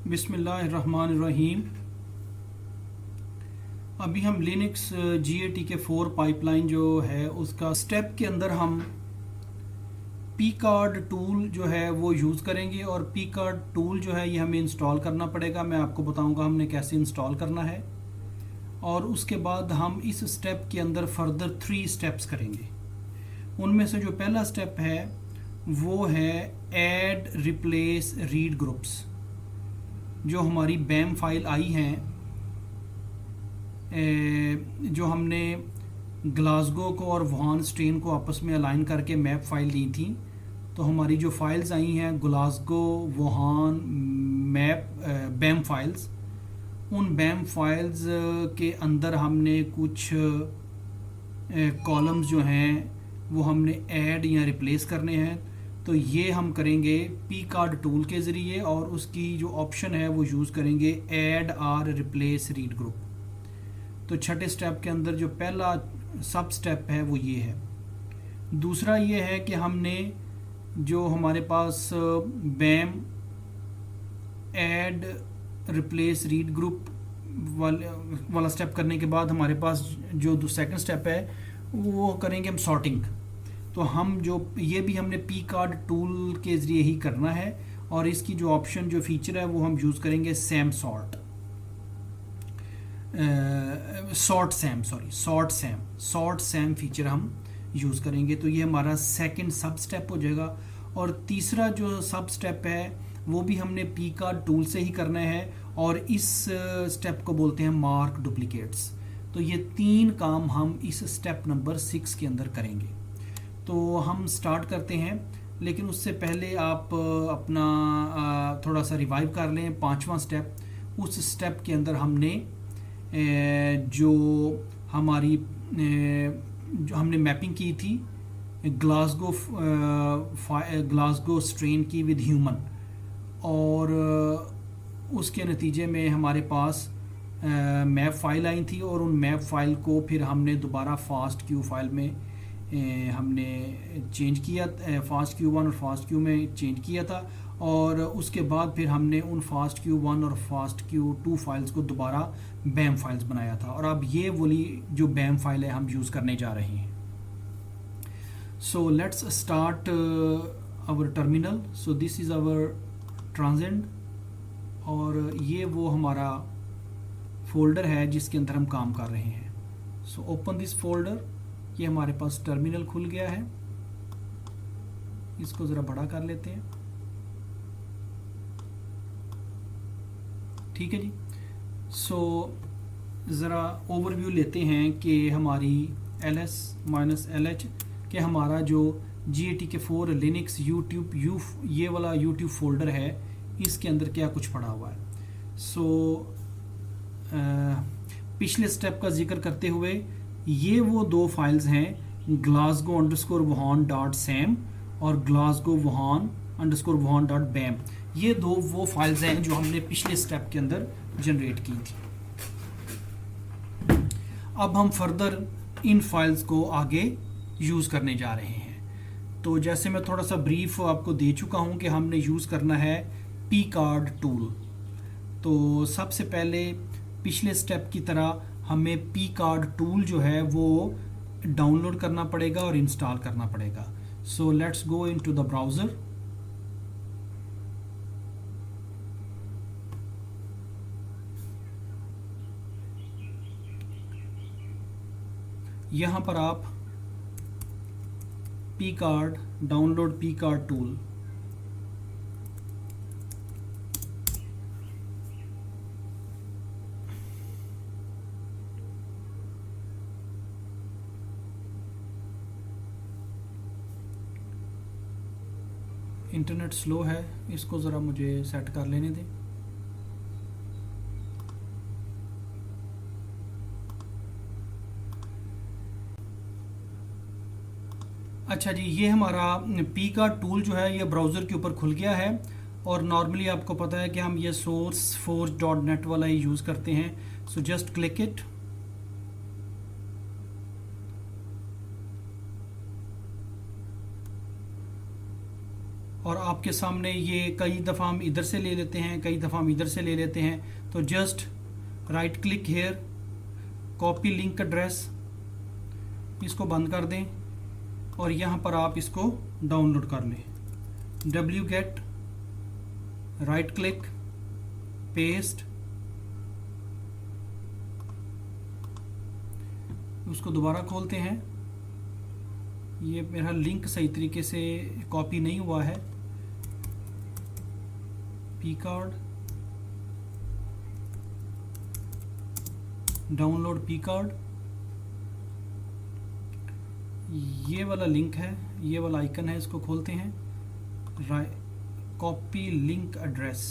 बिस्मिल्लाहिर्रहमानिर्रहीम। अभी हम लिनक्स GATK4 पाइपलाइन जो है उसका स्टेप के अंदर हम pcard टूल जो है वो यूज़ करेंगे और pcard टूल जो है ये हमें इंस्टॉल करना पड़ेगा। मैं आपको बताऊंगा हमने कैसे इंस्टॉल करना है और उसके बाद हम इस स्टेप के अंदर फर्दर 3 स्टेप्स करेंगे। उनमें से जो पहला स्टेप है वो है ऐड रिप्लेस रीड ग्रुप्स। जो हमारी बैम फाइल आई हैं, जो हमने ग्लासगो को और वुहान स्ट्रेन को आपस में अलाइन करके मैप फाइल दी थी, तो हमारी जो फाइल्स आई हैं ग्लासगो, वुहान, मैप, बैम फाइल्स, उन बैम फाइल्स के अंदर हमने कुछ कॉलम्स जो हैं वो हमने ऐड या रिप्लेस करने हैं। तो ये हम करेंगे pcard टूल के ज़रिए और उसकी जो ऑप्शन है वो यूज़ करेंगे add or replace read group. तो छठे स्टेप के अंदर जो पहला सब स्टेप है वो ये है। दूसरा ये है कि हमने जो हमारे पास बैम ऐड रिप्लेस रीड ग्रुप वाला स्टेप करने के बाद हमारे पास जो सेकंड स्टेप है वो करेंगे हम सॉर्टिंग। तो हम जो ये भी हमने pcard टूल के ज़रिए ही करना है और इसकी जो ऑप्शन जो फीचर है वो हम यूज़ करेंगे सॉर्ट सैम फीचर हम यूज़ करेंगे। तो ये हमारा सेकंड सब स्टेप हो जाएगा। और तीसरा जो सब स्टेप है वो भी हमने pcard टूल से ही करना है और इस स्टेप को बोलते हैं मार्क डुप्लीकेट्स। तो ये 3 काम हम इस स्टेप नंबर 6 के अंदर करेंगे। तो हम स्टार्ट करते हैं, लेकिन उससे पहले आप अपना थोड़ा सा रिवाइव कर लें। 5वां स्टेप, उस स्टेप के अंदर हमने जो हमने मैपिंग की थी ग्लासगो स्ट्रेन की विद ह्यूमन, और उसके नतीजे में हमारे पास मैप फाइल आई थी और उन मैप फाइल को फिर हमने दोबारा फास्ट क्यू फाइल में हमने चेंज किया, फास्ट क्यू 1 और फास्ट क्यू में चेंज किया था। और उसके बाद फिर हमने उन फास्ट क्यू 1 और फास्ट क्यू 2 फाइल्स को दोबारा बैम फाइल्स बनाया था और अब ये वाली जो बैम फाइल है हम यूज़ करने जा रहे हैं। So let's start our terminal. So this is our transcend और ये वो हमारा फोल्डर है जिसके अंदर हम काम कर रहे हैं। So open this folder. ये हमारे पास टर्मिनल खुल गया है, इसको ज़रा बड़ा कर लेते हैं। ठीक है जी। सो ज़रा ओवरव्यू लेते हैं कि हमारी ls-lh कि हमारा जो GATK4 लिनक्स यूट्यूब ये वाला यूट्यूब फोल्डर है, इसके अंदर क्या कुछ पड़ा हुआ है। सो पिछले स्टेप का जिक्र करते हुए ये वो 2 फाइल्स हैं glasgo_wuhan.sam और glasgo_wuhan_wuhan.bam। ये 2 वो फाइल्स हैं जो हमने पिछले स्टेप के अंदर जनरेट की थी। अब हम फर्दर इन फाइल्स को आगे यूज़ करने जा रहे हैं। तो जैसे मैं थोड़ा सा ब्रीफ आपको दे चुका हूँ कि हमने यूज़ करना है pcard टूल। तो सबसे पहले पिछले स्टेप की तरह हमें pcard टूल जो है वो डाउनलोड करना पड़ेगा और इंस्टॉल करना पड़ेगा। So let's go into the browser. यहाँ पर आप pcard download pcard tool, internet slow है, इसको ज़रा मुझे सेट कर लेने दें। अच्छा जी, ये हमारा pcard टूल जो है ये ब्राउज़र के ऊपर खुल गया है और नॉर्मली आपको पता है कि हम ये sourceforge.net वाला ही यूज़ करते हैं। सो जस्ट क्लिक इट और आपके सामने ये कई दफ़ा हम इधर से ले लेते हैं, कई दफ़ा हम इधर से ले लेते हैं। तो just right click here, copy link address, इसको बंद कर दें और यहाँ पर आप इसको डाउनलोड कर लें। wget, राइट क्लिक, पेस्ट, उसको दोबारा खोलते हैं। ये मेरा लिंक सही तरीके से कॉपी नहीं हुआ है। P card, download P card, ये वाला लिंक है, ये वाला आइकन है, इसको खोलते हैं। Copy link address,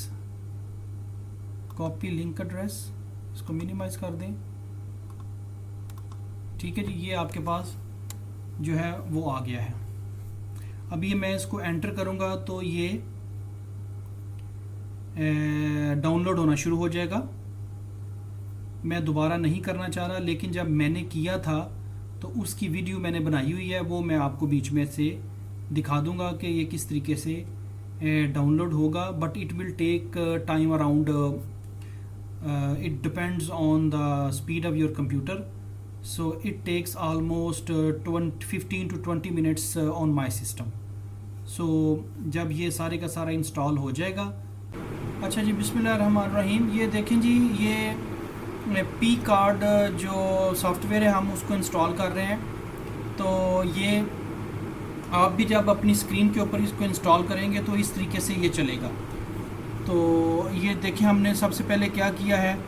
copy link address, इसको मिनिमाइज कर दें। ठीक है जी, ये आपके पास जो है वो आ गया है। अब ये मैं इसको एंटर करूंगा तो ये डाउनलोड होना शुरू हो जाएगा। मैं दोबारा नहीं करना चाह रहा, लेकिन जब मैंने किया था तो उसकी वीडियो मैंने बनाई हुई है, वो मैं आपको बीच में से दिखा दूंगा कि ये किस तरीके से डाउनलोड होगा। But it will take time around, it depends on the speed of your computer, so it takes almost 15 to 20 minutes on my system. so जब ये सारे का सारा इंस्टॉल हो जाएगा। अच्छा जी, बिस्मिल्लाहिर्रहमानिर्रहीम। ये देखें जी, ये पी कार्ड जो सॉफ्टवेयर है हम उसको इंस्टॉल कर रहे हैं। तो ये आप भी जब अपनी स्क्रीन के ऊपर इसको इंस्टॉल करेंगे तो इस तरीके से ये चलेगा। तो ये देखें, हमने सबसे पहले क्या किया है,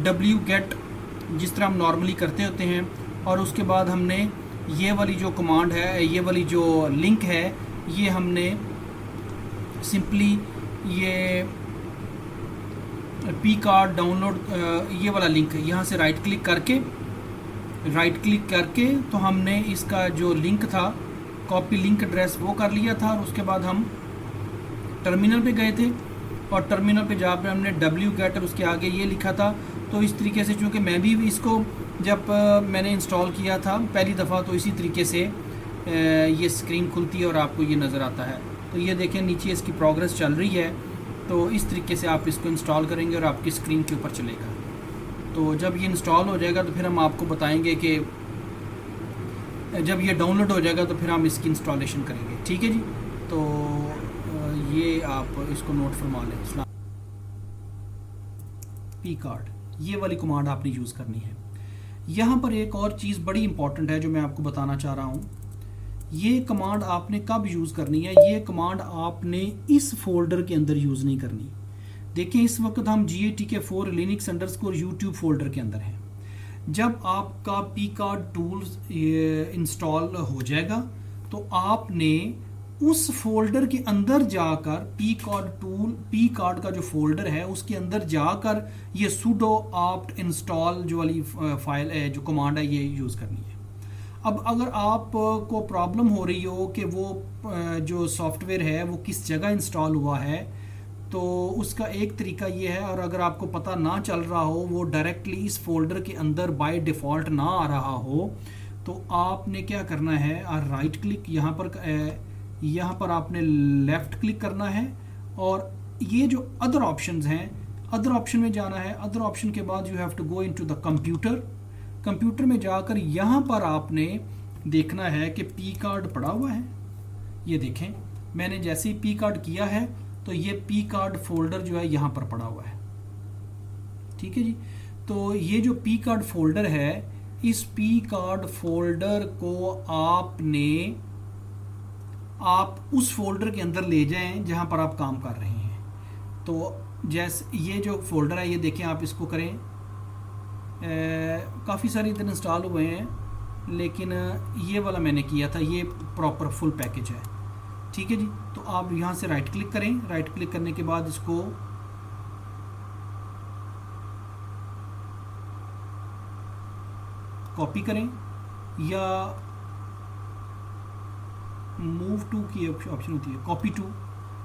wget जिस तरह हम नॉर्मली करते होते हैं, और उसके बाद हमने ये वाली जो कमांड है, ये वाली जो लिंक है, ये हमने सिंपली ये पी कार्ड डाउनलोड, ये वाला लिंक यहाँ से राइट क्लिक करके तो हमने इसका जो लिंक था, कॉपी लिंक एड्रेस, वो कर लिया था। और उसके बाद हम टर्मिनल पे गए थे और टर्मिनल पे जहाँ पे हमने wget और उसके आगे ये लिखा था। तो इस तरीके से, चूँकि मैं भी इसको जब मैंने इंस्टॉल किया था पहली दफ़ा, तो इसी तरीके से ये स्क्रीन खुलती है और आपको ये नज़र आता है। तो ये देखें, नीचे इसकी प्रोग्रेस चल रही है। तो इस तरीके से आप इसको इंस्टॉल करेंगे और आपकी स्क्रीन के ऊपर चलेगा। तो जब ये इंस्टॉल हो जाएगा तो फिर हम आपको बताएंगे कि जब ये डाउनलोड हो जाएगा तो फिर हम इसकी इंस्टॉलेशन करेंगे। ठीक है जी, तो ये आप इसको नोट फरमा लें। पी कार्ड, ये वाली कमांड आपने यूज़ करनी है। यहाँ पर एक और चीज़ बड़ी इंपॉर्टेंट है जो मैं आपको बताना चाह रहा हूँ। ये कमांड आपने कब यूज़ करनी है, ये कमांड आपने इस फोल्डर के अंदर यूज़ नहीं करनी। देखिए, इस वक्त हम GATK4 Linux_YouTube फोल्डर के अंदर हैं। जब आपका पी कार्ड टूल्स इंस्टॉल हो जाएगा तो आपने उस फोल्डर के अंदर जाकर पी कार्ड का जो फोल्डर है उसके अंदर जाकर ये sudo apt install जो वाली फाइल है, जो कमांड है, ये यूज़ करनी है। अब अगर आपको प्रॉब्लम हो रही हो कि वो जो सॉफ्टवेयर है वो किस जगह इंस्टॉल हुआ है, तो उसका एक तरीका ये है, और अगर आपको पता ना चल रहा हो, वो डायरेक्टली इस फोल्डर के अंदर बाय डिफ़ॉल्ट ना आ रहा हो, तो आपने क्या करना है, राइट क्लिक, यहाँ पर आपने लेफ़्ट क्लिक करना है और ये जो अदर ऑप्शंस हैं, अदर ऑप्शन में जाना है। अदर ऑप्शन के बाद you have to go into the computer में जाकर यहाँ पर आपने देखना है कि पी कार्ड पड़ा हुआ है। ये देखें, मैंने जैसे ही पी कार्ड किया है तो ये पी कार्ड फोल्डर जो है यहाँ पर पड़ा हुआ है। ठीक है जी, तो ये जो पी कार्ड फोल्डर है, इस पी कार्ड फोल्डर को आप उस फोल्डर के अंदर ले जाएं जहाँ पर आप काम कर रहे हैं। तो जैसे ये जो फोल्डर है, ये देखें, आप इसको करें, काफ़ी सारे इधर इंस्टॉल हुए हैं, लेकिन ये वाला मैंने किया था, ये प्रॉपर फुल पैकेज है। ठीक है जी, तो आप यहाँ से राइट क्लिक करें। राइट क्लिक करने के बाद इसको कॉपी करें या मूव टू की ऑप्शन होती है, कॉपी टू।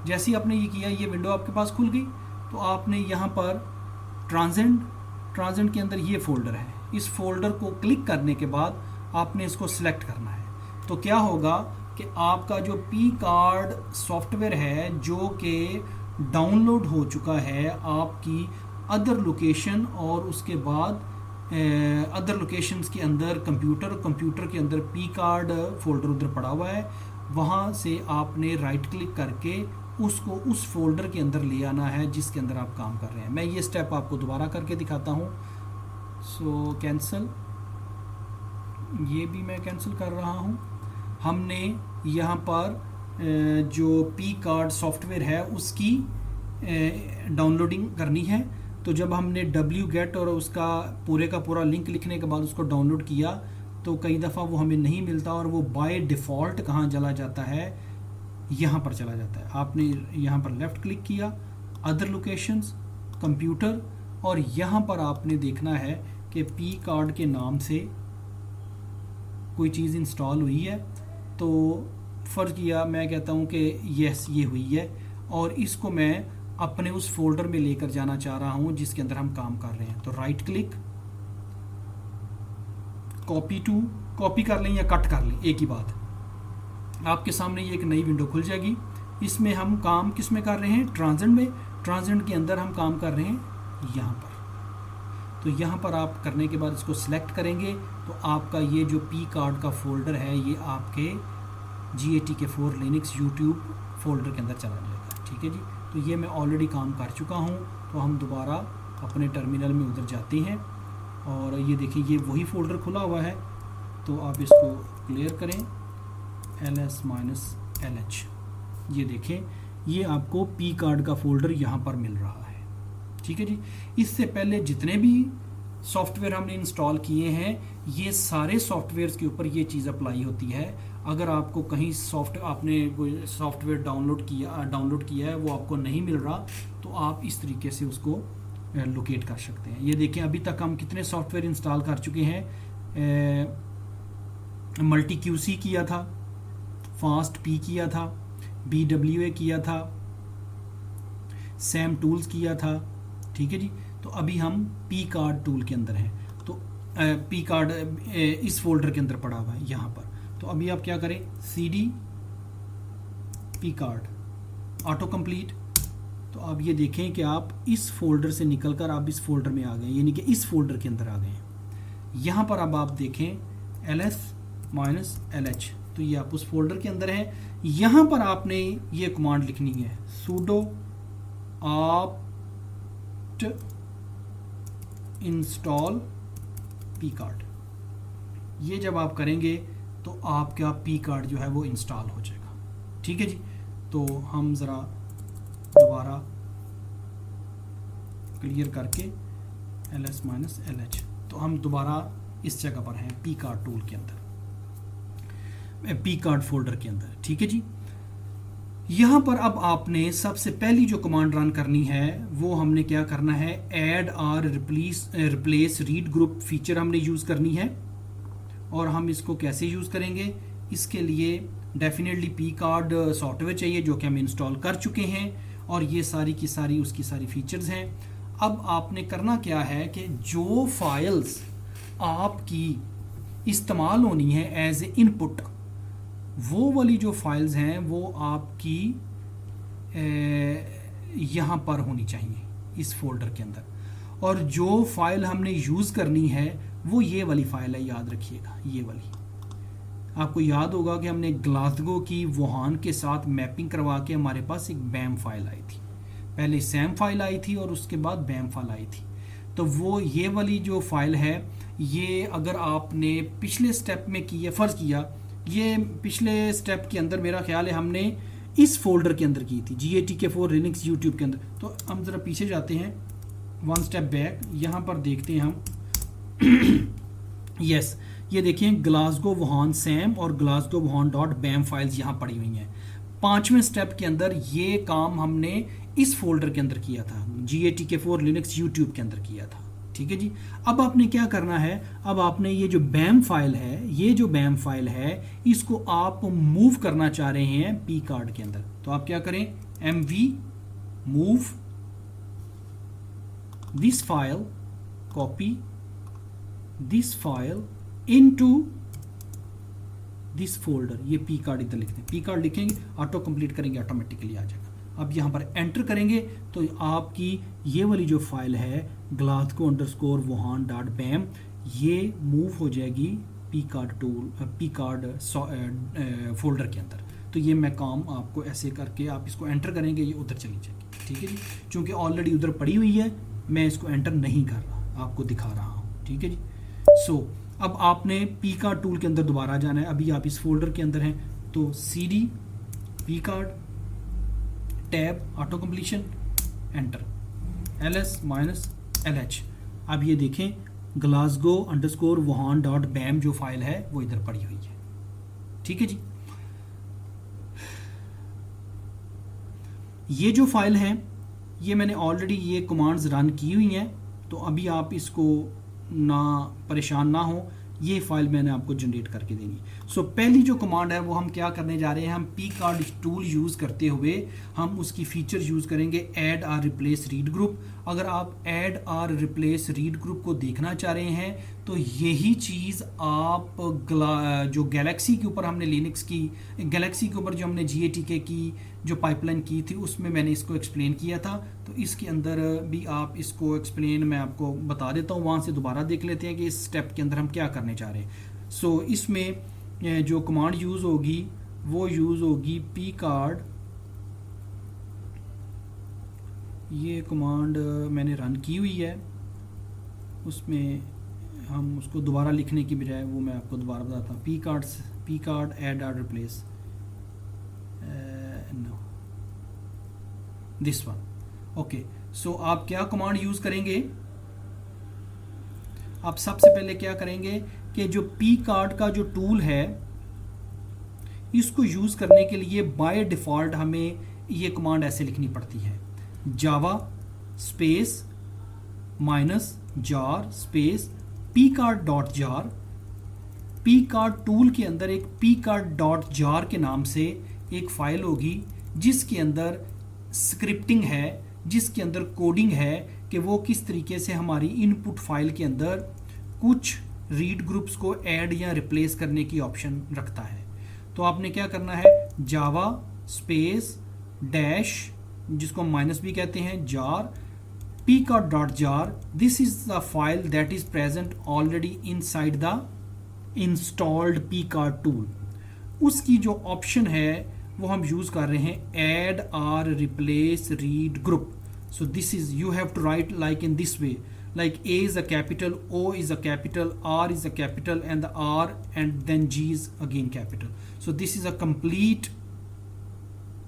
जैसे ही आपने ये किया, ये विंडो आपके पास खुल गई, तो आपने यहाँ पर ट्रांजेंट के अंदर ये फोल्डर है, इस फोल्डर को क्लिक करने के बाद आपने इसको सिलेक्ट करना है। तो क्या होगा, कि आपका जो पी कार्ड सॉफ्टवेयर है जो कि डाउनलोड हो चुका है आपकी अदर लोकेशन और उसके बाद अदर लोकेशंस के अंदर कंप्यूटर के अंदर पी कार्ड फोल्डर उधर पड़ा हुआ है, वहाँ से आपने राइट क्लिक करके उसको उस फोल्डर के अंदर ले आना है जिसके अंदर आप काम कर रहे हैं। मैं ये स्टेप आपको दोबारा करके दिखाता हूँ। सो कैंसिल, ये भी मैं कैंसिल कर रहा हूँ। हमने यहाँ पर जो पी कार्ड सॉफ्टवेयर है उसकी डाउनलोडिंग करनी है। तो जब हमने wget और उसका पूरे का पूरा लिंक लिखने के बाद उसको डाउनलोड किया तो कई दफ़ा वो हमें नहीं मिलता और वो बाय डिफ़ॉल्ट कहाँ चला जाता है, यहाँ पर चला जाता है। आपने यहाँ पर लेफ़्ट क्लिक किया, अदर लोकेशंस, कंप्यूटर, और यहाँ पर आपने देखना है कि पी कार्ड के नाम से कोई चीज़ इंस्टॉल हुई है। तो फ़र्ज़ किया मैं कहता हूँ कि यस ये हुई है और इसको मैं अपने उस फोल्डर में लेकर जाना चाह रहा हूँ जिसके अंदर हम काम कर रहे हैं। तो right click, copy to, copy कर लें या कट कर लें, एक ही बात। आपके सामने ये एक नई विंडो खुल जाएगी। इसमें हम काम किस में कर रहे हैं, ट्रांजेंट में। ट्रांजेंट के अंदर हम काम कर रहे हैं यहाँ पर। तो यहाँ पर आप करने के बाद इसको सिलेक्ट करेंगे तो आपका ये जो पी कार्ड का फोल्डर है ये आपके GATK4 लिनक्स यूट्यूब फोल्डर के अंदर चला जाएगा। ठीक है जी। तो ये मैं ऑलरेडी काम कर चुका हूँ। तो हम दोबारा अपने टर्मिनल में उधर जाते हैं और ये देखिए ये वही फोल्डर खुला हुआ है। तो आप इसको क्लियर करें, ls-lh, ये देखें ये आपको पी कार्ड का फोल्डर यहाँ पर मिल रहा है। ठीक है जी। इससे पहले जितने भी सॉफ्टवेयर हमने इंस्टॉल किए हैं ये सारे सॉफ्टवेयर्स के ऊपर ये चीज़ अप्लाई होती है। अगर आपको कहीं आपने कोई सॉफ्टवेयर डाउनलोड किया है वो आपको नहीं मिल रहा तो आप इस तरीके से उसको लोकेट कर सकते हैं। ये देखें अभी तक हम कितने सॉफ्टवेयर इंस्टॉल कर चुके हैं। मल्टी QC किया था, फास्ट पी किया था, BWA किया था, सैम टूल्स किया था। ठीक है जी। तो अभी हम पी कार्ड टूल के अंदर हैं। तो पी कार्ड इस फोल्डर के अंदर पड़ा हुआ है यहाँ पर। तो अभी आप क्या करें, CD P card auto complete. तो आप ये देखें कि आप इस फोल्डर से निकलकर आप इस फोल्डर में आ गए, यानी कि इस फोल्डर के अंदर आ गए हैं। यहाँ पर अब आप देखें ls-lh, तो ये आप उस फोल्डर के अंदर है। यहाँ पर आपने ये कमांड लिखनी है, sudo apt install pcard। ये जब आप करेंगे तो आपका पी कार्ड जो है वो इंस्टॉल हो जाएगा। ठीक है जी। तो हम ज़रा दोबारा क्लियर करके ls-lh, तो हम दोबारा इस जगह पर हैं पी कार्ड टूल के अंदर, पी कार्ड फोल्डर के अंदर। ठीक है जी। यहाँ पर अब आपने सबसे पहली जो कमांड रन करनी है वो हमने क्या करना है, ऐड और रिप्लेस रीड ग्रुप फीचर हमने यूज़ करनी है। और हम इसको कैसे यूज़ करेंगे, इसके लिए डेफिनेटली पी कार्ड सॉफ्टवेयर चाहिए जो कि हम इंस्टॉल कर चुके हैं और ये सारी की सारी उसकी सारी फीचर्स हैं। अब आपने करना क्या है कि जो फाइल्स आपकी इस्तेमाल होनी है एज ए इनपुट, वो वाली जो फाइल्स हैं वो आपकी यहाँ पर होनी चाहिए इस फोल्डर के अंदर। और जो फाइल हमने यूज़ करनी है वो ये वाली फाइल है, याद रखिएगा ये वाली। आपको याद होगा कि हमने ग्लासगो की वुहान के साथ मैपिंग करवा के हमारे पास एक बैम फाइल आई थी। पहले सैम फाइल आई थी और उसके बाद बैम फाइल आई थी। तो वो ये वाली जो फाइल है ये अगर आपने पिछले स्टेप में की है, फ़र्ज़ किया ये पिछले स्टेप के अंदर मेरा ख्याल है हमने इस फोल्डर के अंदर की थी, GATK4 लिनक्स यूट्यूब के अंदर। तो हम ज़रा पीछे जाते हैं, वन स्टेप बैक, यहाँ पर देखते हैं हम यस ये देखिए ग्लासगो वुहान सैम और ग्लासगो वुहान .bam फाइल्स यहाँ पड़ी हुई हैं। 5वें स्टेप के अंदर ये काम हमने इस फोल्डर के अंदर किया था, GATK4 लिनक्स यूट्यूब के अंदर किया था। ठीक है जी। अब आपने क्या करना है, अब आपने ये जो बैम फाइल है, ये जो बैम फाइल है इसको आप मूव करना चाह रहे हैं पी कार्ड के अंदर। तो आप क्या करें, MV move this file, copy this file into this folder, ये पी कार्ड इधर लिखते हैं, पी कार्ड लिखेंगे, ऑटो कंप्लीट करेंगे, ऑटोमेटिकली आ जाएगा। अब यहाँ पर एंटर करेंगे तो आपकी ये वाली जो फाइल है glasgow_wuhan.bam ये मूव हो जाएगी पी कार्ड फोल्डर के अंदर। तो ये मैं काम आपको ऐसे करके आप इसको एंटर करेंगे, ये उधर चली जाएगी, ठीक है जी। क्योंकि ऑलरेडी उधर पड़ी हुई है, मैं इसको एंटर नहीं कर रहा, आपको दिखा रहा हूँ, ठीक है जी। सो अब आपने पी कार्ड टूल के अंदर दोबारा जाना है। अभी आप इस फोल्डर के अंदर हैं तो CD P card tab auto completion enter ls-lh। अब ये देखें glasgow_wuhan.bam जो फाइल है वो इधर पड़ी हुई है, ठीक है जी। ये जो फाइल है ये मैंने ऑलरेडी ये कमांड्स रन की हुई हैं, तो अभी आप इसको ना परेशान ना हो, ये फाइल मैंने आपको जनरेट करके देनी। सो पहली जो कमांड है वो हम क्या करने जा रहे हैं, हम पी कार्ड टूल यूज़ करते हुए हम उसकी फीचर यूज़ करेंगे ऐड और रिप्लेस रीड ग्रुप। अगर आप ऐड और रिप्लेस रीड ग्रुप को देखना चाह रहे हैं तो यही चीज़ आप जो गैलेक्सी के ऊपर हमने लिनक्स की, गैलेक्सी के ऊपर जो हमने GATK की जो पाइपलाइन की थी उसमें मैंने इसको एक्सप्लेन किया था, तो इसके अंदर भी आप इसको एक्सप्लेन मैं आपको बता देता हूँ, वहाँ से दोबारा देख लेते हैं कि इस स्टेप के अंदर हम क्या करने चाह रहे हैं। सो इसमें जो कमांड यूज़ होगी वो यूज़ होगी पी कार्ड, ये कमांड मैंने रन की हुई है, उसमें हम उसको दोबारा लिखने की बजाय वो मैं आपको दोबारा बताता हूँ। पी कार्ड ऐड और replace no this one. Okay, so आप क्या कमांड यूज़ करेंगे, आप सबसे पहले क्या करेंगे कि जो पी कार्ड का जो टूल है इसको यूज़ करने के लिए बाय डिफ़ॉल्ट हमें ये कमांड ऐसे लिखनी पड़ती है, Java space -jar space pcard.jar। P card tool के अंदर एक pcard.jar के नाम से एक फाइल होगी जिसके अंदर स्क्रिप्टिंग है, जिसके अंदर कोडिंग है कि वो किस तरीके से हमारी इनपुट फाइल के अंदर कुछ रीड ग्रुप्स को ऐड या रिप्लेस करने की ऑप्शन रखता है। तो आपने क्या करना है, जावा स्पेस डैश जिसको हम माइनस भी कहते हैं jar pcard.jar, this is the file that is present already inside the installed pcard tool। उसकी जो ऑप्शन है वो हम यूज़ कर रहे हैं ऐड और replace read group. So this is you have to write like in this way, like A is a capital, O is a capital, R is a capital, and the R and then G is again capital. So this is a complete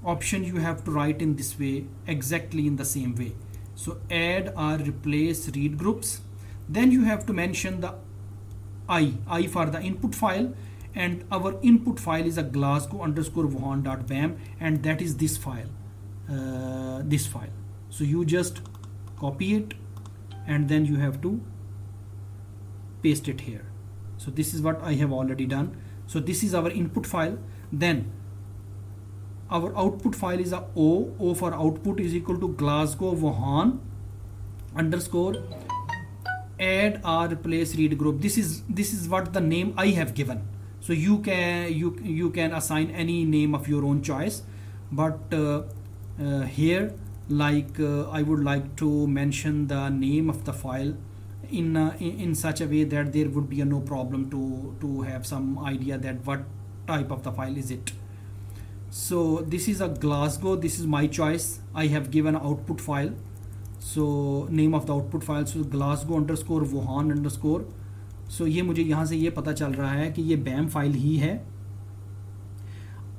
option you have to write in this way, exactly in the same way. So add or replace read groups. Then you have to mention the I for the input file, and our input file is a glasgow_wuhan.bam, and that is this file, this file. So you just copy it and then you have to paste it here. So this is what I have already done. So this is our input file. Then our output file is a O for output is equal to glasgow_wuhan_add or replace read group. This is what the name I have given. So you can assign any name of your own choice, but here like I would like to mention the name of the file in such a way that there would be no problem to have some idea that what type of the file is it. So this is a Glasgow, this is my choice, I have given output file. So name of the output file so glasgow_wuhan_। so ये मुझे यहाँ से ये पता चल रहा है कि ये बैम फाइल ही है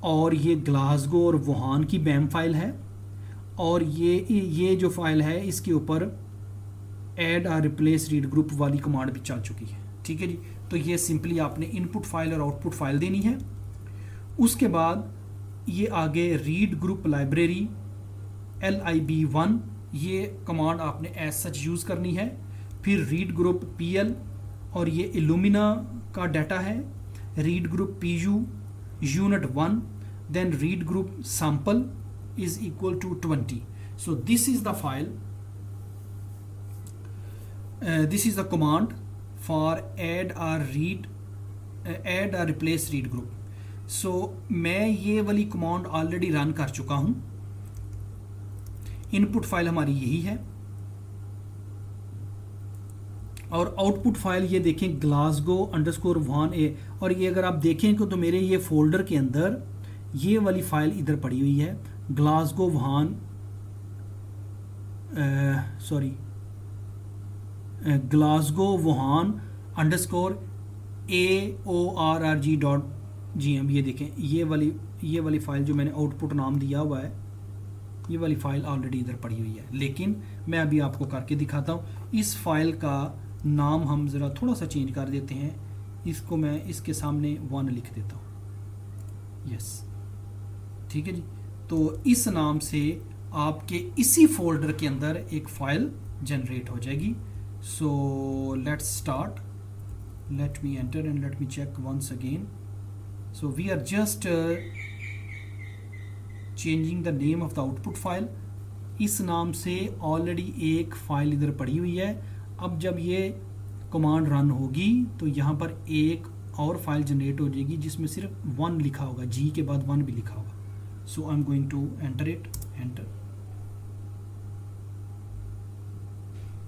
और ये ग्लासगो और वुहान की बैम फाइल है, और ये जो फाइल है इसके ऊपर ऐड और रिप्लेस रीड ग्रुप वाली कमांड भी चल चुकी है, ठीक है जी। तो ये सिंपली आपने इनपुट फाइल और आउटपुट फाइल देनी है। उसके बाद ये आगे रीड ग्रुप लाइब्रेरी lib1 ये कमांड आपने एज सच यूज़ करनी है। फिर रीड ग्रुप pl और ये इल्यूमिना का डाटा है, read group pu unit 1, then read group sample is equal to 20. So this is the file, this is the command for add or replace read group. सो मैं ये वाली command already run कर चुका हूं। Input file हमारी यही है और आउटपुट फाइल ये देखें glasgow_1a, और ये अगर आप देखें तो मेरे ये फोल्डर के अंदर ये वाली फाइल इधर पड़ी हुई है glasgow1 glasgow_aorg.gm। ये देखें ये वाली फाइल जो मैंने आउटपुट नाम दिया हुआ है, ये वाली फाइल ऑलरेडी इधर पड़ी हुई है। लेकिन मैं अभी आपको करके दिखाता हूँ। इस फाइल का नाम हम ज़रा थोड़ा सा चेंज कर देते हैं, इसको मैं इसके सामने 1 लिख देता हूँ। यस, ठीक है जी। तो इस नाम से आपके इसी फोल्डर के अंदर एक फाइल जनरेट हो जाएगी। So let's start, let me enter and let me check once again. So we are just changing the name of the output file. इस नाम से ऑलरेडी एक फाइल इधर पड़ी हुई है। अब जब ये कमांड रन होगी तो यहाँ पर एक और फाइल जनरेट हो जाएगी जिसमें सिर्फ 1 लिखा होगा, जी के बाद 1 भी लिखा होगा। So I am going to enter it, enter.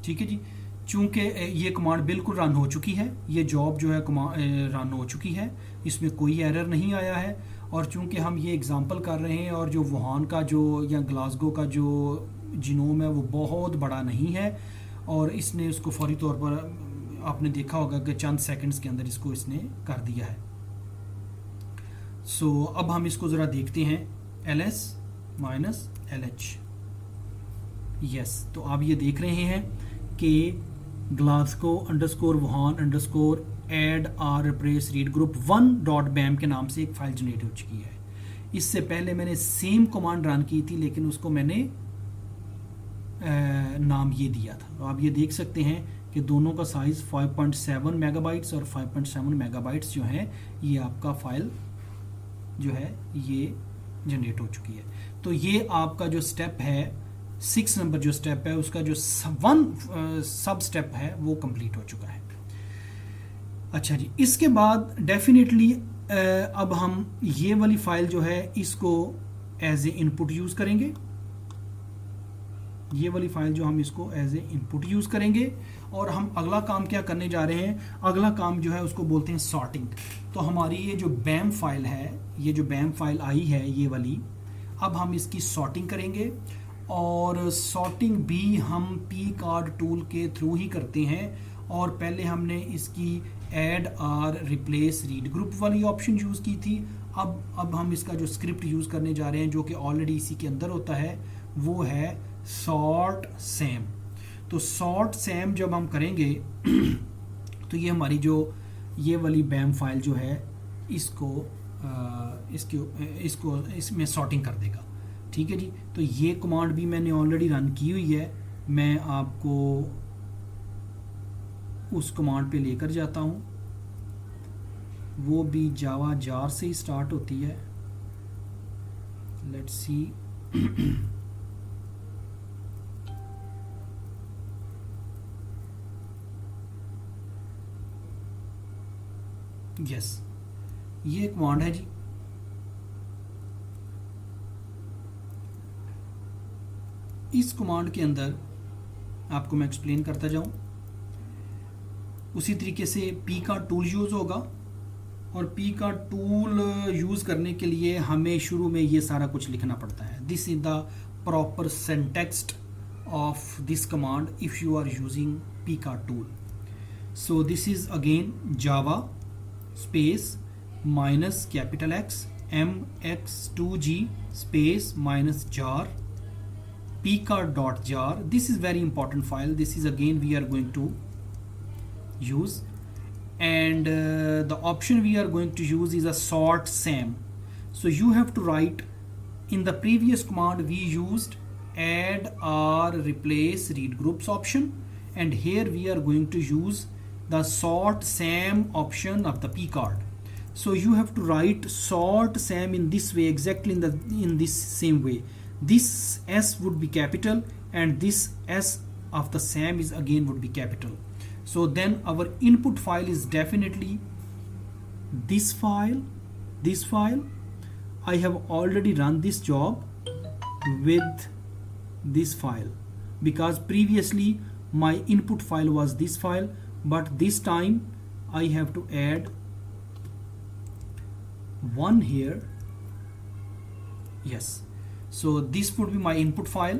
ठीक है जी। चूंकि ये कमांड बिल्कुल रन हो चुकी है, ये जॉब जो है रन हो चुकी है, इसमें कोई एरर नहीं आया है। और चूंकि हम ये एग्जांपल कर रहे हैं और जो वुहान का जो या ग्लासगो का जो जीनोम है वो बहुत बड़ा नहीं है, और इसने उसको फौरी तौर पर आपने देखा होगा कि चंद सेकंड्स के अंदर इसको इसने कर दिया है। सो अब हम इसको ज़रा देखते हैं, ls-lh। यस, तो आप ये देख रहे हैं कि glasgow_wuhan_add_replace_read_group1.bam के नाम से एक फाइल जनरेट हो चुकी है। इससे पहले मैंने सेम कमांड रन की थी, लेकिन उसको मैंने नाम ये दिया था। तो आप ये देख सकते हैं कि दोनों का साइज 5.7 मेगाबाइट्स और 5.7 मेगाबाइट्स जो है, ये आपका फाइल जो है ये जनरेट हो चुकी है। तो ये आपका जो स्टेप है, 6 नंबर जो स्टेप है, उसका जो सब स्टेप है वो कंप्लीट हो चुका है। अच्छा जी, इसके बाद डेफिनेटली अब हम ये वाली फाइल जो है इसको एज ए इनपुट यूज करेंगे। ये वाली फाइल जो हम इसको एज ए इनपुट यूज करेंगे, और हम अगला काम क्या करने जा रहे हैं, अगला काम जो है उसको बोलते हैं सॉर्टिंग। तो हमारी ये जो बैम फाइल है, ये जो बैम फाइल आई है ये वाली, अब हम इसकी सॉर्टिंग करेंगे। और सॉर्टिंग भी हम pcard टूल के थ्रू ही करते हैं। और पहले हमने इसकी add or replace read group वाली ऑप्शन यूज़ की थी। अब हम इसका जो स्क्रिप्ट यूज़ करने जा रहे हैं, जो कि ऑलरेडी इसी के अंदर होता है, वो है सॉर्ट सैम। तो सॉर्ट सैम जब हम करेंगे तो ये हमारी जो ये वाली बैम फाइल जो है इसको इसमें सॉर्टिंग कर देगा। ठीक है जी। तो ये कमांड भी मैंने ऑलरेडी रन की हुई है, मैं आपको उस कमांड पे लेकर जाता हूँ। वो भी जावा जार से ही स्टार्ट होती है। Let's see. यस, ये कमांड है जी। इस कमांड के अंदर आपको मैं एक्सप्लेन करता जाऊं। उसी तरीके से pcard टूल यूज़ होगा, और pcard टूल यूज़ करने के लिए हमें शुरू में ये सारा कुछ लिखना पड़ता है। This is the proper syntax of this command if you are using pcard tool. So this is again Java space -X mx2g space -jar pcard.jar. This is very important file. This is again we are going to use, and the option we are going to use is a sort sam. So you have to write, in the previous command we used add or replace read groups option, and here we are going to use the sort sam option of the pcard. So you have to write sort sam in this way, exactly in this same way. This S would be capital, and this S of the SAM is again would be capital. So then our input file is definitely this file, this file. I have already run this job with this file because previously my input file was this file, but this time I have to add one here. Yes, so this would be my input file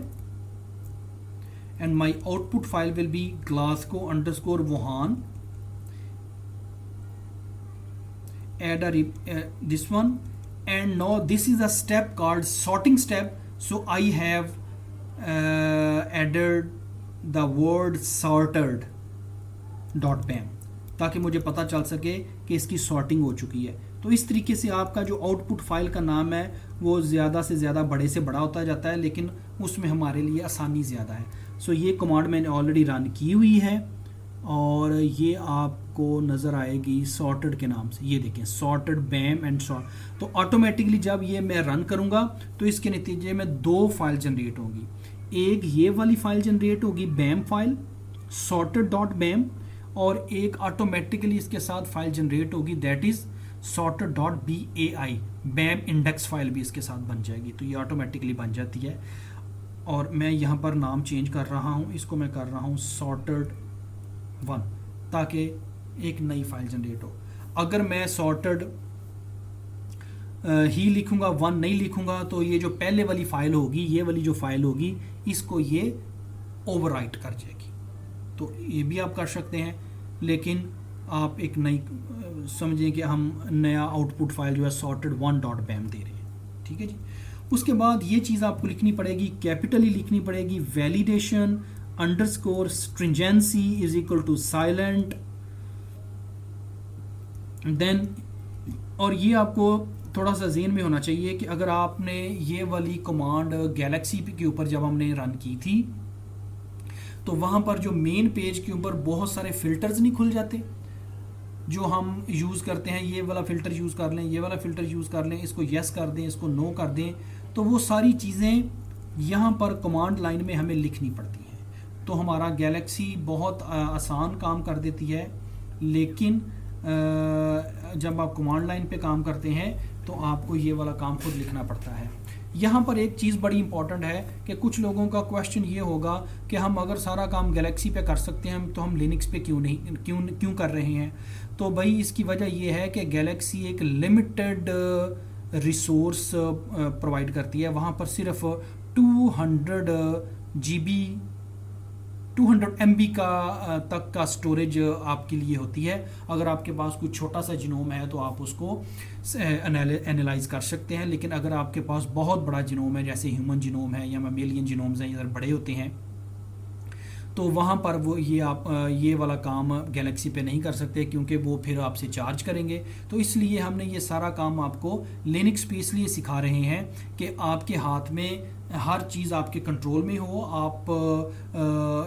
and my output file will be Glasgow_Wuhan. Add this one, and now this is a step called sorting step. So I have added the word sorted .bam ताकि मुझे पता चल सके कि इसकी sorting हो चुकी है। तो इस तरीके से आपका जो आउटपुट फाइल का नाम है वो ज़्यादा से ज़्यादा बड़े से बड़ा होता जाता है, लेकिन उसमें हमारे लिए आसानी ज़्यादा है। सो ये कमांड मैंने ऑलरेडी रन की हुई है और ये आपको नज़र आएगी सॉर्टेड के नाम से। ये देखें सॉर्टेड बैम एंड सॉर्ट। तो ऑटोमेटिकली जब ये मैं रन करूँगा तो इसके नतीजे में दो फाइल जनरेट होंगी। एक ये वाली फाइल जनरेट होगी बैम फाइल sorted.bam, और एक ऑटोमेटिकली इसके साथ फाइल जनरेट होगी that is sorted.bai, BAM index file भी इसके साथ बन जाएगी। तो ये ऑटोमेटिकली बन जाती है और मैं यहाँ पर नाम चेंज कर रहा हूँ, इसको मैं कर रहा हूँ sorted1 ताकि एक नई फाइल जनरेट हो। अगर मैं sorted ही लिखूंगा, 1 नहीं लिखूंगा, तो ये जो पहले वाली फाइल होगी, ये वाली जो फाइल होगी, इसको ये ओवरराइट कर जाएगी। तो ये भी आप कर सकते हैं, लेकिन आप एक नई समझें कि हम नया आउटपुट फाइल जो है sorted1.bam दे रहे हैं। ठीक है जी। उसके बाद ये चीज़ आपको लिखनी पड़ेगी, कैपिटली लिखनी पड़ेगी, validation underscore stringency is equal to silent. Then और ये आपको थोड़ा सा ज़हन में होना चाहिए कि अगर आपने ये वाली कमांड गैलेक्सी के ऊपर जब हमने रन की थी तो वहाँ पर जो मेन पेज के ऊपर बहुत सारे फिल्टर्स नहीं खुल जाते जो हम यूज़ करते हैं। ये वाला फ़िल्टर यूज़ कर लें, ये वाला फ़िल्टर यूज़ कर लें, इसको यस कर दें, इसको नो कर दें। तो वो सारी चीज़ें यहाँ पर कमांड लाइन में हमें लिखनी पड़ती हैं। तो हमारा गैलेक्सी बहुत आसान काम कर देती है, लेकिन जब आप कमांड लाइन पे काम करते हैं तो आपको ये वाला काम खुद लिखना पड़ता है। यहाँ पर एक चीज़ बड़ी इंपॉर्टेंट है कि कुछ लोगों का क्वेश्चन ये होगा कि हम अगर सारा काम गैलेक्सी पे कर सकते हैं तो हम लिनक्स पे क्यों कर रहे हैं। तो भाई इसकी वजह ये है कि गैलेक्सी एक लिमिटेड रिसोर्स प्रोवाइड करती है। वहाँ पर सिर्फ 200 GB 200 MB का तक का स्टोरेज आपके लिए होती है। अगर आपके पास कोई छोटा सा जीनोम है तो आप उसको एनालाइज कर सकते हैं, लेकिन अगर आपके पास बहुत बड़ा जीनोम है जैसे ह्यूमन जीनोम है या मेमेलियन जीनोम्स हैं, इधर बड़े होते हैं, तो वहाँ पर वो ये वाला काम गैलेक्सी पे नहीं कर सकते क्योंकि वो फिर आपसे चार्ज करेंगे। तो इसलिए हमने ये सारा काम आपको लिनक्स पे इसलिए सिखा रहे हैं कि आपके हाथ में हर चीज़ आपके कंट्रोल में हो, आप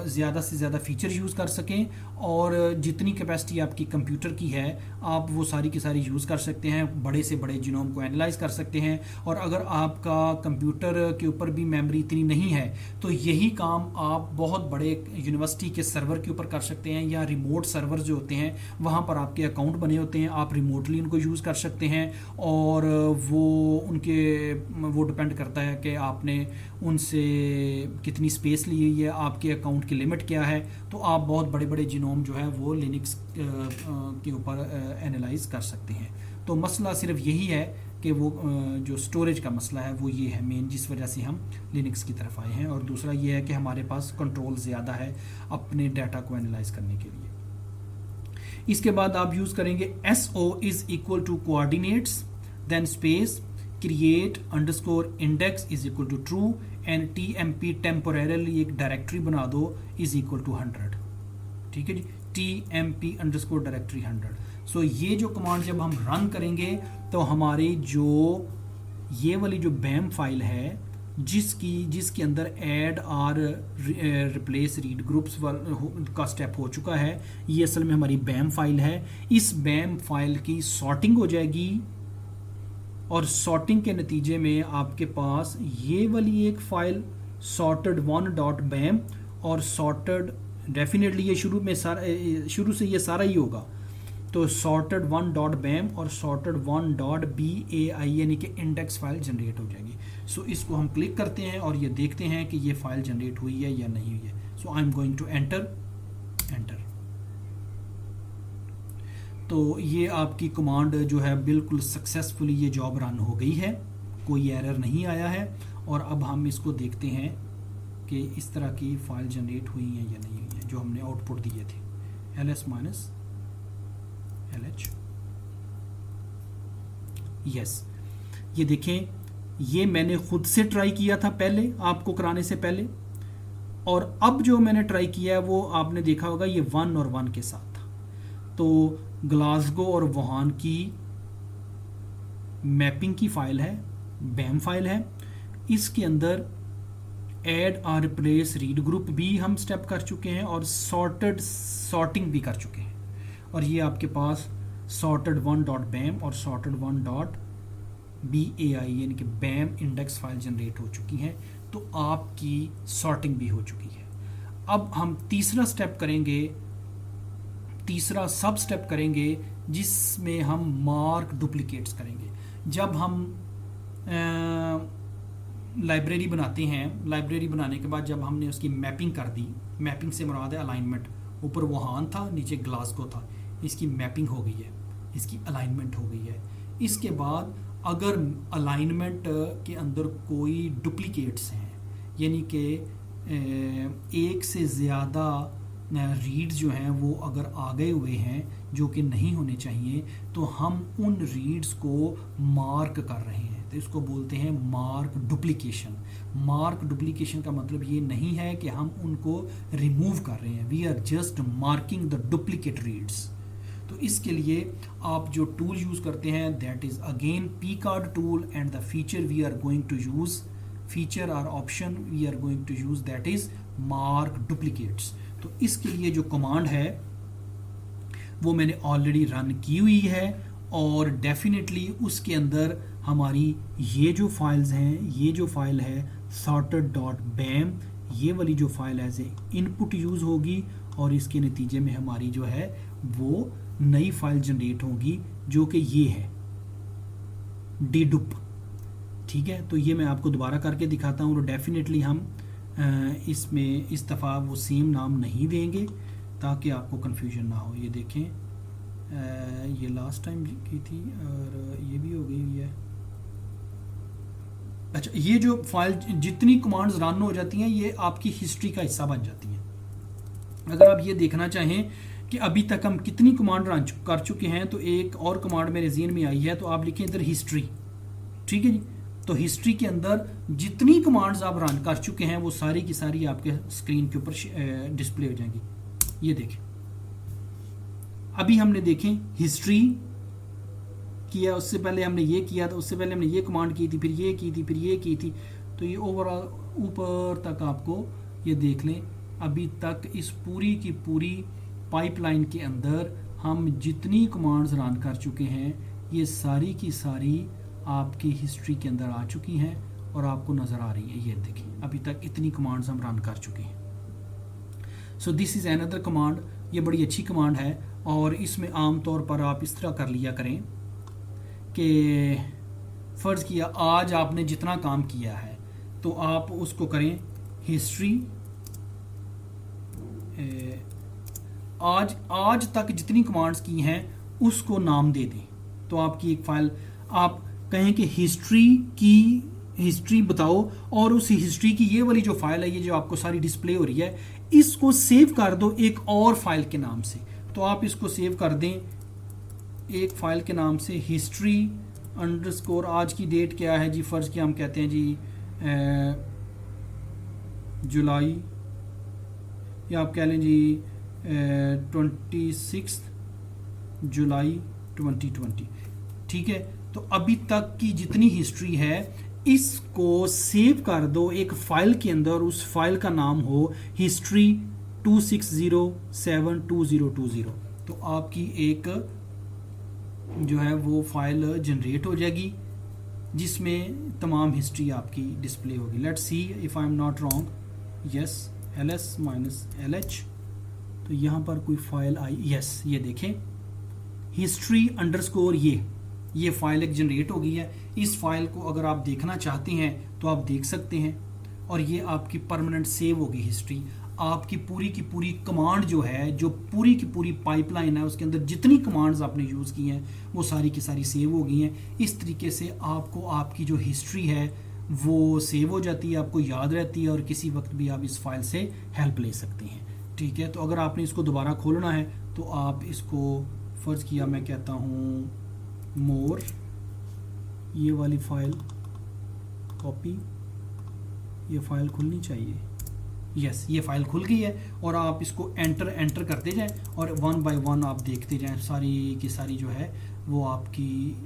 ज़्यादा से ज़्यादा फीचर यूज़ कर सकें और जितनी कैपेसिटी आपकी कंप्यूटर की है आप वो सारी की सारी यूज़ कर सकते हैं, बड़े से बड़े जीनोम को एनालाइज कर सकते हैं। और अगर आपका कंप्यूटर के ऊपर भी मेमोरी इतनी नहीं है तो यही काम आप बहुत बड़े यूनिवर्सिटी के सर्वर के ऊपर कर सकते हैं, या रिमोट सर्वर जो होते हैं वहाँ पर आपके अकाउंट बने होते हैं, आप रिमोटली उनको यूज़ कर सकते हैं। और वो डिपेंड करता है कि आपने उनसे कितनी स्पेस ली हुई है, आपके अकाउंट की लिमिट क्या है। तो आप बहुत बड़े बड़े जीनोम जो है वो लिनक्स के ऊपर एनालाइज कर सकते हैं। तो मसला सिर्फ यही है कि वो जो स्टोरेज का मसला है वो ये है मेन, जिस वजह से हम लिनक्स की तरफ आए हैं। और दूसरा ये है कि हमारे पास कंट्रोल ज़्यादा है अपने डाटा को एनालाइज करने के लिए। इसके बाद आप यूज़ करेंगे SO is equal to coordinates, then space create underscore index is equal to true and tmp temporarily एक डायरेक्टरी बना दो is equal to 100। ठीक है जी, tmp underscore डायरेक्टरी 100। सो ये जो कमांड जब हम रन करेंगे तो हमारी जो ये वाली जो बैम फाइल है जिसके अंदर ऐड और रिप्लेस रीड ग्रुप्स का स्टेप हो चुका है, ये असल में हमारी बैम फाइल है। इस बैम फाइल की सॉर्टिंग हो जाएगी और सॉर्टिंग के नतीजे में आपके पास ये वाली एक फाइल sorted1.bam और sorted डेफिनेटली ये शुरू से ये सारा ही होगा तो sorted one डॉट बैम और sorted one डॉट BAI यानी कि इंडेक्स फाइल जनरेट हो जाएगी। सो इसको हम क्लिक करते हैं और ये देखते हैं कि ये फाइल जनरेट हुई है या नहीं हुई है। So I am going to enter. तो ये आपकी कमांड जो है बिल्कुल सक्सेसफुली ये जॉब रन हो गई है, कोई एरर नहीं आया है। और अब हम इसको देखते हैं कि इस तरह की फाइल जनरेट हुई है या नहीं हुई है जो हमने आउटपुट दिए थे, ls-lh। यस, ये देखें, ये मैंने खुद से ट्राई किया था पहले, आपको कराने से पहले, और अब जो मैंने ट्राई किया है वो आपने देखा होगा ये 1 और 1 के साथ था। तो ग्लासगो और वुहान की मैपिंग की फाइल है, बैम फाइल है। इसके अंदर ऐड और रिप्लेस रीड ग्रुप भी हम स्टेप कर चुके हैं और सॉर्टिंग भी कर चुके हैं। और ये आपके पास sorted1.bam और sorted1.bai यानी कि बैम इंडेक्स फाइल जनरेट हो चुकी हैं। तो आपकी सॉर्टिंग भी हो चुकी है। अब हम तीसरा स्टेप करेंगे, तीसरा सब स्टेप करेंगे जिसमें हम मार्क डुप्लीकेट्स करेंगे। जब हम लाइब्रेरी बनाते हैं, लाइब्रेरी बनाने के बाद जब हमने उसकी मैपिंग कर दी, मैपिंग से मुराद है अलाइनमेंट, ऊपर वुहान था नीचे ग्लासगो था, इसकी मैपिंग हो गई है, इसकी अलाइनमेंट हो गई है। इसके बाद अगर अलाइनमेंट के अंदर कोई डुप्लीकेट्स हैं यानी कि एक से ज़्यादा रीड्स जो हैं वो अगर आ गए हुए हैं जो कि नहीं होने चाहिए, तो हम उन रीड्स को मार्क कर रहे हैं। तो इसको बोलते हैं मार्क डुप्लीकेशन। मार्क डुप्लीकेशन का मतलब ये नहीं है कि हम उनको रिमूव कर रहे हैं, we are just marking the duplicate reads. तो इसके लिए आप जो टूल यूज़ करते हैं that is again pcard tool, and the feature we are going to use, feature और option we are going to use that is mark duplicates. तो इसके लिए जो कमांड है वो मैंने ऑलरेडी रन की हुई है और डेफिनेटली उसके अंदर हमारी ये जो फाइल्स हैं, ये जो फाइल है sorted.bam, ये वाली जो file as a input use होगी और इसके नतीजे में हमारी जो है वो नई फाइल जनरेट होगी जो कि ये है dedup। ठीक है, तो ये मैं आपको दोबारा करके दिखाता हूँ। और डेफिनेटली हम इसमें इस दफ़ा वो सेम नाम नहीं देंगे ताकि आपको कन्फ्यूजन ना हो। ये देखें, ये लास्ट टाइम की थी और ये भी हो गई हुई है। अच्छा, ये जो फाइल जितनी कमांड्स रन हो जाती हैं ये आपकी हिस्ट्री का हिस्सा बन जाती हैं। अगर आप ये देखना चाहें कि अभी तक हम कितनी कमांड रन कर चुके हैं, तो एक और कमांड मेरे ज़हन में आई है, तो आप लिखें इधर हिस्ट्री। ठीक है जी, तो हिस्ट्री के अंदर जितनी कमांड्स आप रन कर चुके हैं वो सारी की सारी आपके स्क्रीन के ऊपर डिस्प्ले हो जाएंगी। ये देखें, अभी हमने देखें हिस्ट्री किया, उससे पहले हमने ये किया था, उससे पहले हमने ये कमांड की थी, फिर ये की थी, फिर ये की थी। तो ये ओवरऑल ऊपर तक आपको ये देख लें, अभी तक इस पूरी की पूरी पाइपलाइन के अंदर हम जितनी कमांड्स रन कर चुके हैं ये सारी की सारी आपकी हिस्ट्री के अंदर आ चुकी हैं और आपको नज़र आ रही है। ये देखिए, अभी तक इतनी कमांड्स हम रन कर चुके हैं। सो दिस इज़ अनदर कमांड। ये बड़ी अच्छी कमांड है और इसमें आम तौर पर आप इस तरह कर लिया करें कि फ़र्ज़ किया आज आपने जितना काम किया है तो आप उसको करें हिस्ट्री, आज तक जितनी कमांड्स की हैं उसको नाम दे दें। तो आपकी एक फ़ाइल, आप कहें कि हिस्ट्री की हिस्ट्री बताओ और उस हिस्ट्री की ये वाली जो फाइल है, ये जो आपको सारी डिस्प्ले हो रही है, इसको सेव कर दो एक और फाइल के नाम से। तो आप इसको सेव कर दें एक फाइल के नाम से हिस्ट्री अंडरस्कोर, आज की डेट क्या है जी, फ़र्ज़ किया हम कहते हैं जी जुलाई, या आप कह लें जी 26 जुलाई 2020। ठीक है, तो अभी तक की जितनी हिस्ट्री है इसको सेव कर दो एक फाइल के अंदर, उस फाइल का नाम हो हिस्ट्री 26072020। तो आपकी एक जो है वो फाइल जनरेट हो जाएगी जिसमें तमाम हिस्ट्री आपकी डिस्प्ले होगी। Let's see if I am not wrong, yes ls-lh, तो यहाँ पर कोई फाइल आई, यस ये देखें हिस्ट्री अंडरस्कोर ये फाइल एक जनरेट हो गई है। इस फाइल को अगर आप देखना चाहते हैं तो आप देख सकते हैं, और ये आपकी परमानेंट सेव होगी हिस्ट्री। आपकी पूरी की पूरी कमांड जो है, जो पूरी की पूरी पाइपलाइन है, उसके अंदर जितनी कमांड्स आपने यूज़ की हैं वो सारी की सारी सेव हो गई हैं। इस तरीके से आपको आपकी जो हिस्ट्री है वो सेव हो जाती है, आपको याद रहती है, और किसी वक्त भी आप इस फाइल से हेल्प ले सकते हैं। ठीक है, तो अगर आपने इसको दोबारा खोलना है तो आप इसको, फ़र्ज़ किया मैं कहता हूँ मोर, ये वाली फ़ाइल कॉपी, ये फ़ाइल खुलनी चाहिए। यस, ये फ़ाइल खुल गई है, और आप इसको एंटर करते जाएं और वन बाय वन आप देखते जाएं, सारी की सारी जो है वो आपकी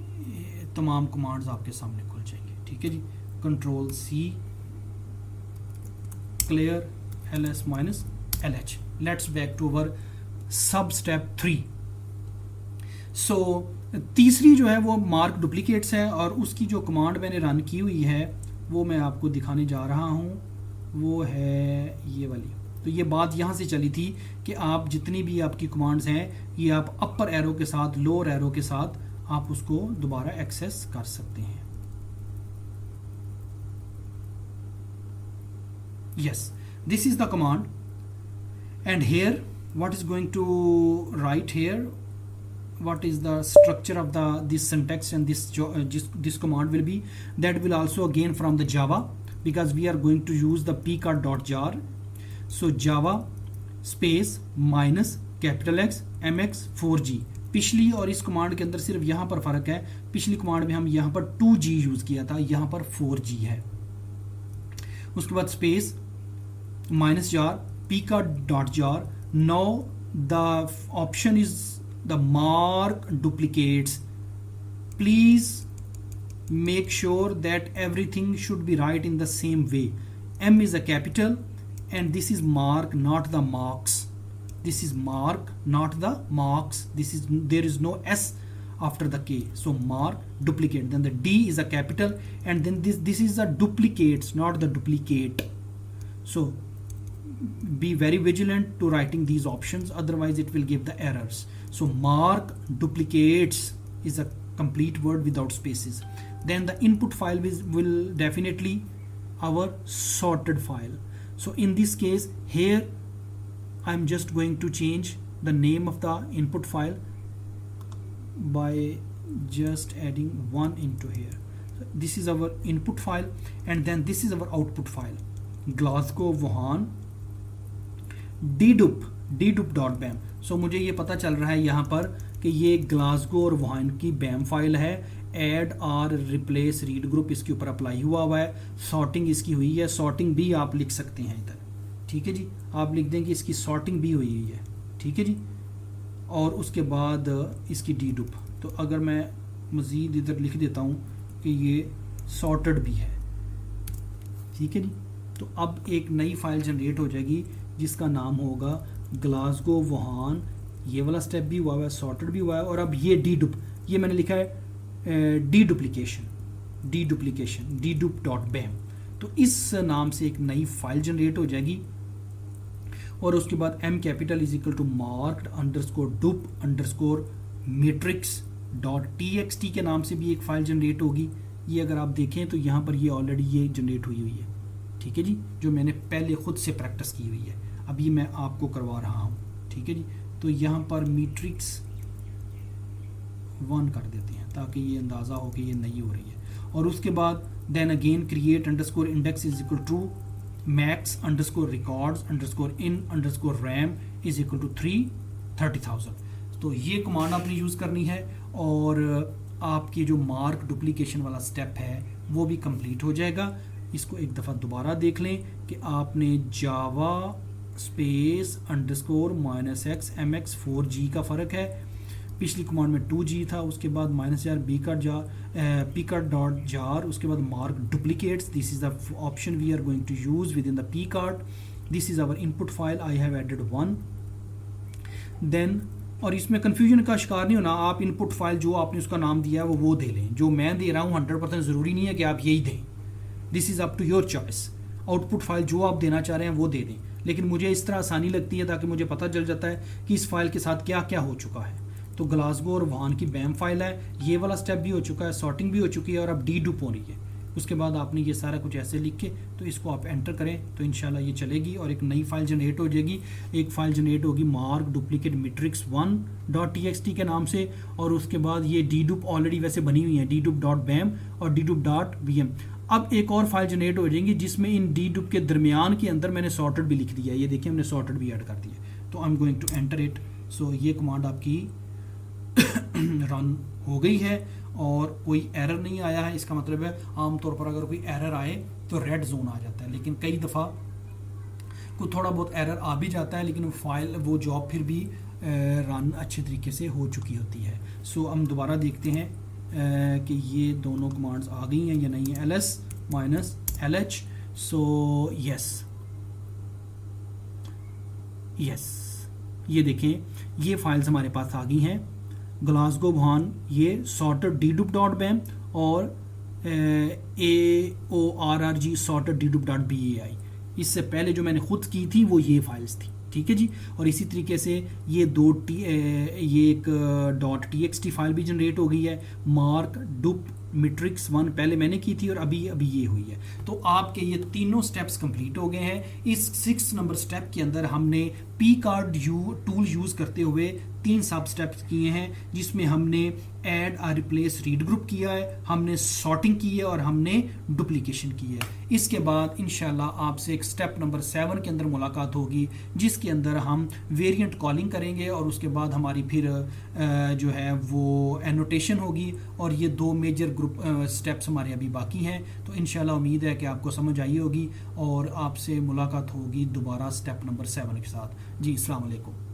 तमाम कमांड्स आपके सामने खुल जाएंगे। ठीक है जी, control C, clear ls-lh। Let's back to our sub step 3। सो तीसरी जो है वो मार्क डुप्लीकेट्स है, और उसकी जो कमांड मैंने रन की हुई है वो मैं आपको दिखाने जा रहा हूँ, वो है ये वाली। तो ये बात यहाँ से चली थी कि आप जितनी भी आपकी कमांड्स हैं ये आप अपर एरो के साथ, लोअर एरो के साथ आप उसको दोबारा एक्सेस कर सकते हैं। Yes, this is the command, and here what is going to write here, what is the structure of this syntax, and this command will be, that will also again from the Java, because we are going to use the pcard.jar. so Java space minus capital X mx 4g। पिछली और इस command के अंदर सिर्फ यहाँ पर फर्क है, पिछली कमांड में हम यहाँ पर 2g यूज किया था, यहाँ पर 4g है। उसके बाद space minus jar pcard.jar। now the option is the mark duplicates, please make sure that everything should be right in the same way. M is a capital, and this is mark, not the marks. This is mark, not the marks. There is no S after the K, so mark duplicate. Then the D is a capital, and then this is the duplicates, not the duplicate. So be very vigilant to writing these options, otherwise it will give the errors. So mark duplicates is a complete word without spaces. Then the input file will definitely our sorted file. So in this case here I'm just going to change the name of the input file by just adding 1 into here. So this is our input file, and then this is our output file, Glasgow Wuhan dedup.bam। सो मुझे ये पता चल रहा है यहाँ पर कि ये ग्लासगो और वुहान की बैम फाइल है। Add or replace read group इसके ऊपर अप्लाई हुआ है, सॉर्टिंग इसकी हुई है, सॉर्टिंग भी आप लिख सकते हैं इधर। ठीक है जी, आप लिख देंगे इसकी सॉर्टिंग भी हुई है। ठीक है जी, और उसके बाद इसकी dedup, तो अगर मैं मज़ीद इधर लिख देता हूँ कि ये सॉर्टेड भी है। ठीक है जी, तो अब एक नई फाइल जनरेट हो जाएगी जिसका नाम होगा ग्लासगो वुहान। ये वाला स्टेप भी हुआ है, सॉर्टेड भी हुआ है, और अब ये dedup, ये मैंने लिखा है deduplication dedup.bam। तो इस नाम से एक नई फाइल जनरेट हो जाएगी, और उसके बाद m capital is equal to marked underscore dup underscore matrix dot txt के नाम से भी एक फाइल जनरेट होगी। ये अगर आप देखें तो यहाँ पर ये ऑलरेडी ये जनरेट हुई है। ठीक है जी, जो मैंने पहले खुद से प्रैक्टिस की हुई है, अभी मैं आपको करवा रहा हूँ। ठीक है जी, तो यहाँ पर मैट्रिक्स 1 कर देते हैं ताकि ये अंदाज़ा हो कि ये नहीं हो रही है। और उसके बाद then again create underscore index is equal to max underscore records underscore in underscore RAM is equal to 30,000। तो ये कमांड आपने यूज़ करनी है, और आपकी जो मार्क डुप्लीकेशन वाला स्टेप है वो भी कंप्लीट हो जाएगा। इसको एक दफ़ा दोबारा देख लें कि आपने Java space underscore minus X M X 4g का फ़र्क है, पिछली कमांड में 2g था, उसके बाद -jar pcard.jar, उसके बाद mark duplicates. This is the option we are going to use within the pcard। This is our input file, I have added 1। Then, और इसमें कन्फ्यूजन का शिकार नहीं होना, आप इनपुट फाइल जो आपने उसका नाम दिया है वो दे लें। जो मैं दे रहा हूँ 100% ज़रूरी नहीं है कि आप यही दें, this is up to your choice. Output file जो आप देना चाह रहे हैं वो दे दें, लेकिन मुझे इस तरह आसानी लगती है ताकि मुझे पता चल जाता है कि इस फाइल के साथ क्या क्या हो चुका है। तो ग्लासगो और वुहान की बैम फाइल है, ये वाला स्टेप भी हो चुका है, सॉर्टिंग भी हो चुकी है और अब डीडुप हो रही है। उसके बाद आपने ये सारा कुछ ऐसे लिख के तो इसको आप एंटर करें तो इंशाल्लाह ये चलेगी और एक नई फाइल जनरेट हो जाएगी। एक फाइल जनरेट होगी मार्क डुप्लीकेट मैट्रिक्स 1.txt के नाम से, और उसके बाद ये डीडुप ऑलरेडी वैसे बनी हुई है, dedup.bam और dedup.bm। अब एक और फाइल जनरेट हो जाएंगी जिसमें इन डीडुप के दरमियान के अंदर मैंने सॉर्टेड भी लिख दिया है, ये देखिए हमने सॉर्टेड भी ऐड कर दिया। तो I am going to enter it. So ये कमांड आपकी रन हो गई है और कोई एरर नहीं आया है। इसका मतलब है आमतौर पर अगर कोई एरर आए तो रेड जोन आ जाता है, लेकिन कई दफ़ा कोई थोड़ा बहुत एरर आ भी जाता है, लेकिन फाइल वो जॉब फिर भी रन अच्छे तरीके से हो चुकी होती है। सो हम दोबारा देखते हैं कि ये दोनों कमांड्स आ गई हैं या नहीं है। ls-lh। सो यस ये देखें ये फाइल्स हमारे पास आ गई हैं। ग्लासगो वुहान ये सॉर्टेड dedup.bam और AORRG सॉर्टेड dedup.bai। इससे पहले जो मैंने खुद की थी वो ये फाइल्स थी, ठीक है जी। और इसी तरीके से ये ये एक .txt फाइल भी जनरेट हो गई है, मार्क डुप मैट्रिक्स 1 पहले मैंने की थी और अभी ये हुई है। तो आपके ये तीनों स्टेप्स कंप्लीट हो गए हैं। इस 6 नंबर स्टेप के अंदर हमने पी कार्ड टूल यूज़ करते हुए 3 सब स्टेप्स किए हैं, जिसमें हमने ऐड और रिप्लेस रीड ग्रुप किया है, हमने सॉर्टिंग की है और हमने डुप्लीकेशन की है। इसके बाद इंशाल्लाह आपसे एक स्टेप नंबर 7 के अंदर मुलाकात होगी, जिसके अंदर हम वेरिएंट कॉलिंग करेंगे और उसके बाद हमारी फिर जो है वो एनोटेशन होगी। और ये 2 मेजर ग्रुप स्टेप्स हमारे अभी बाकी हैं। तो इंशाल्लाह उम्मीद है कि आपको समझ आई होगी और आपसे मुलाकात होगी दोबारा स्टेप नंबर 7 के साथ। जी अस्सलाम वालेकुम।